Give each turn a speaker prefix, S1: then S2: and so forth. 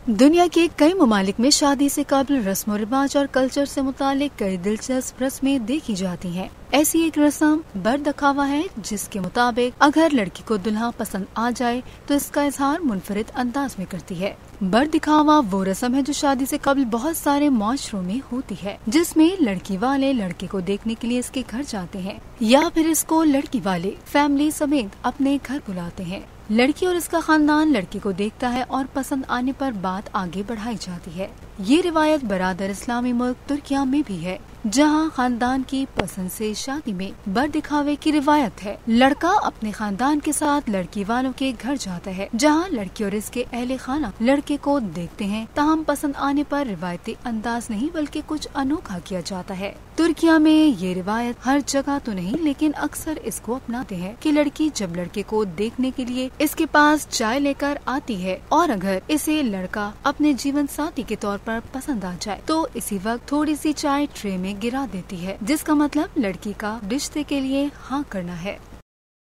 S1: दुनिया के कई ममालिक में शादी से काबिल रस्म रिवाज और कल्चर से मुतालिक कई दिलचस्प रस्में देखी जाती हैं। ऐसी एक रस्म बरदखावा है, जिसके मुताबिक अगर लड़की को दुल्हा पसंद आ जाए तो इसका इजहार मुनफरिद अंदाज में करती है। बरदिखावा वो रस्म है जो शादी से कबल बहुत सारे माशरों में होती है, जिसमें लड़की वाले लड़के को देखने के लिए इसके घर जाते हैं या फिर इसको लड़की वाले फैमिली समेत अपने घर बुलाते हैं। लड़की और इसका खानदान लड़के को देखता है और पसंद आने पर बात आगे बढ़ाई जाती है। ये रिवायत बरादर इस्लामी मुल्क तुर्किया में भी है, जहाँ खानदान की पसंद से शादी में बरदिखावे की रिवायत है। लड़का अपने खानदान के साथ लड़की वालों के घर जाता है, जहाँ लड़की और इसके अहले खाना लड़के को देखते हैं। ताहम पसंद आने पर रिवायती अंदाज नहीं बल्कि कुछ अनोखा किया जाता है। तुर्किया में ये रिवायत हर जगह तो नहीं, लेकिन अक्सर इसको अपनाते हैं कि लड़की जब लड़के को देखने के लिए इसके पास चाय लेकर आती है और अगर इसे लड़का अपने जीवन साथी के तौर पर पसंद आ जाए तो इसी वक्त थोड़ी सी चाय ट्रे में गिरा देती है, जिसका मतलब लड़की का रिश्ते के लिए हाँ करना है।